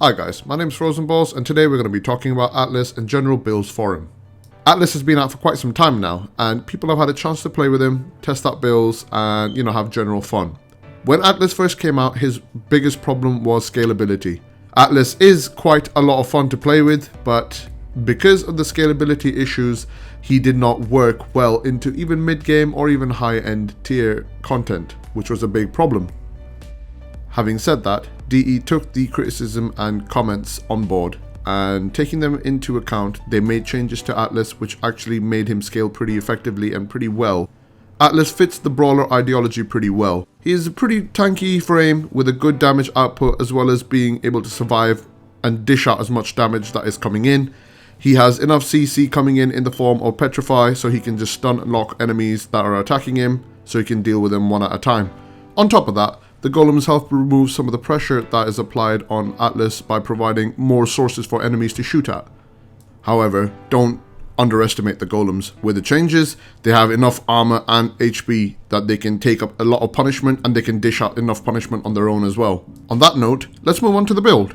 Hi guys, my name's Frozen Balls and today we're going to be talking about Atlas and general builds for him. Atlas has been out for quite some time now and people have had a chance to play with him, test out builds and have general fun. When Atlas first came out, his biggest problem was scalability. Atlas is quite a lot of fun to play with, but because of the scalability issues, he did not work well into even mid-game or even high-end tier content, which was a big problem. Having said that, DE took the criticism and comments on board, and taking them into account, they made changes to Atlas which actually made him scale pretty effectively and pretty well. Atlas fits the brawler ideology pretty well. He is a pretty tanky frame with a good damage output as well as being able to survive and dish out as much damage that is coming in. He has enough CC coming in the form of Petrify, so he can just stun and lock enemies that are attacking him, so he can deal with them one at a time. On top of that, the golems help remove some of the pressure that is applied on Atlas by providing more sources for enemies to shoot at. However, don't underestimate the golems. With the changes, they have enough armor and HP that they can take up a lot of punishment and they can dish out enough punishment on their own as well. On that note, let's move on to the build.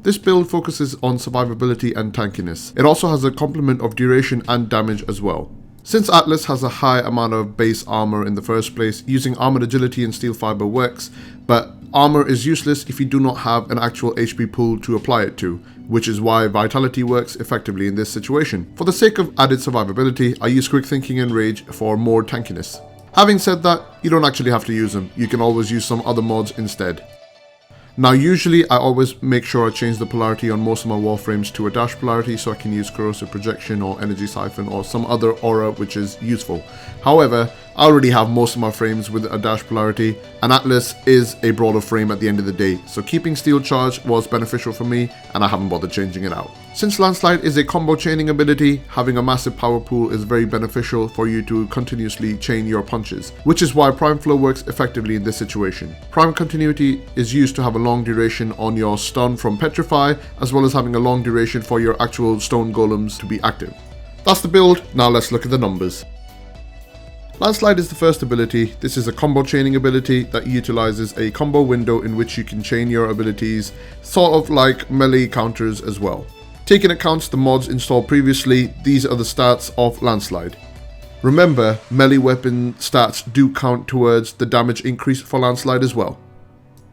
This build focuses on survivability and tankiness. It also has a complement of duration and damage as well. Since Atlas has a high amount of base armor in the first place, using armored agility and steel fiber works, but armor is useless if you do not have an actual HP pool to apply it to, which is why vitality works effectively in this situation. For the sake of added survivability, I use quick thinking and rage for more tankiness. Having said that, you don't actually have to use them, you can always use some other mods instead. Now usually I always make sure I change the polarity on most of my Warframes to a dash polarity so I can use corrosive projection or energy siphon or some other aura which is useful. However, I already have most of my frames with a dash polarity and Atlas is a brawler frame at the end of the day, so keeping steel charge was beneficial for me and I haven't bothered changing it out. Since Landslide is a combo chaining ability, having a massive power pool is very beneficial for you to continuously chain your punches, which is why Prime Flow works effectively in this situation. Prime Continuity is used to have a long duration on your stun from Petrify, as well as having a long duration for your actual stone golems to be active. That's the build, now let's look at the numbers. Landslide is the first ability. This is a combo chaining ability that utilizes a combo window in which you can chain your abilities, sort of like melee counters as well. Taking account the mods installed previously, these are the stats of Landslide. Remember, melee weapon stats do count towards the damage increase for Landslide as well.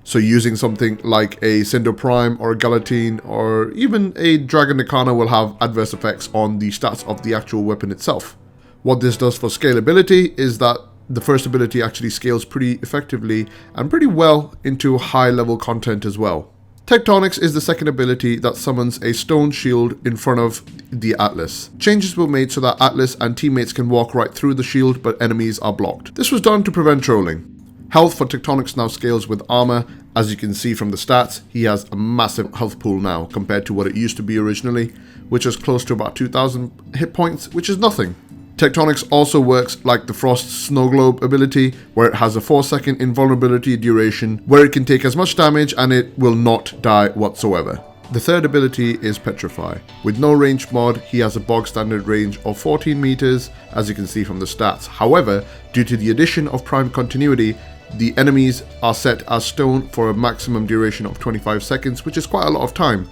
So using something like a Cinder Prime or a Galatine or even a Dragon Nikana will have adverse effects on the stats of the actual weapon itself. What this does for scalability is that the first ability actually scales pretty effectively and pretty well into high level content as well. Tectonics is the second ability that summons a stone shield in front of the Atlas. Changes were made so that Atlas and teammates can walk right through the shield but enemies are blocked. This was done to prevent trolling. Health for Tectonics now scales with armor. As you can see from the stats, he has a massive health pool now compared to what it used to be originally, which is close to about 2000 hit points, which is nothing. Tectonics also works like the Frost Snow Globe ability, where it has a 4-second invulnerability duration, where it can take as much damage and it will not die whatsoever. The third ability is Petrify. With no range mod, he has a bog standard range of 14 meters, as you can see from the stats. However, due to the addition of Prime Continuity, the enemies are set as stone for a maximum duration of 25 seconds, which is quite a lot of time.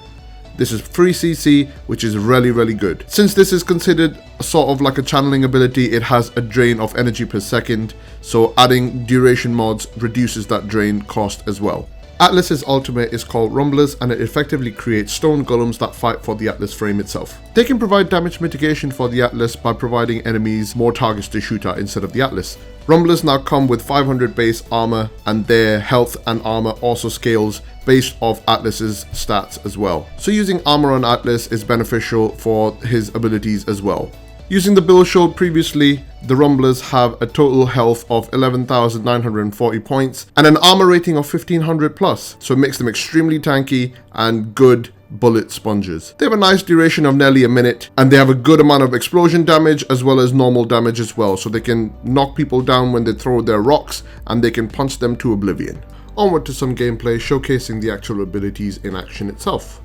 This is free CC, which is really good. Since this is considered sort of like a channeling ability, it has a drain of energy per second, so adding duration mods reduces that drain cost as well. Atlas's ultimate is called Rumblers and it effectively creates stone golems that fight for the Atlas frame itself. They can provide damage mitigation for the Atlas by providing enemies more targets to shoot at instead of the Atlas. Rumblers now come with 500 base armor and their health and armor also scales based off Atlas's stats as well. So using armor on Atlas is beneficial for his abilities as well. Using the build showed previously, the Rumblers have a total health of 11,940 points and an armor rating of 1500 plus, so it makes them extremely tanky and good bullet sponges. They have a nice duration of nearly a minute and they have a good amount of explosion damage as well as normal damage as well, so they can knock people down when they throw their rocks and they can punch them to oblivion. Onward to some gameplay showcasing the actual abilities in action itself.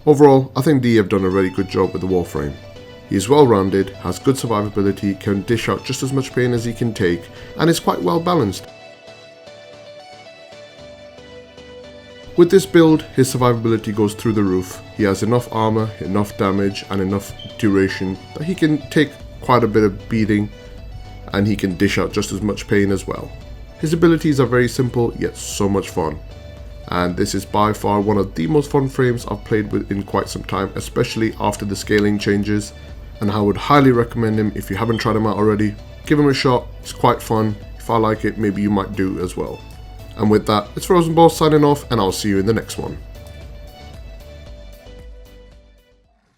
Overall, I think D have done a really good job with the Warframe. He is well rounded, has good survivability, can dish out just as much pain as he can take, and is quite well balanced. With this build, his survivability goes through the roof. He has enough armor, enough damage, and enough duration that he can take quite a bit of beating, and he can dish out just as much pain as well. His abilities are very simple, yet so much fun. And this is by far one of the most fun frames I've played with in quite some time, especially after the scaling changes. And I would highly recommend him if you haven't tried him out already. Give him a shot, it's quite fun. If I like it, maybe you might do as well. And with that, it's Frozen Boss signing off, and I'll see you in the next one.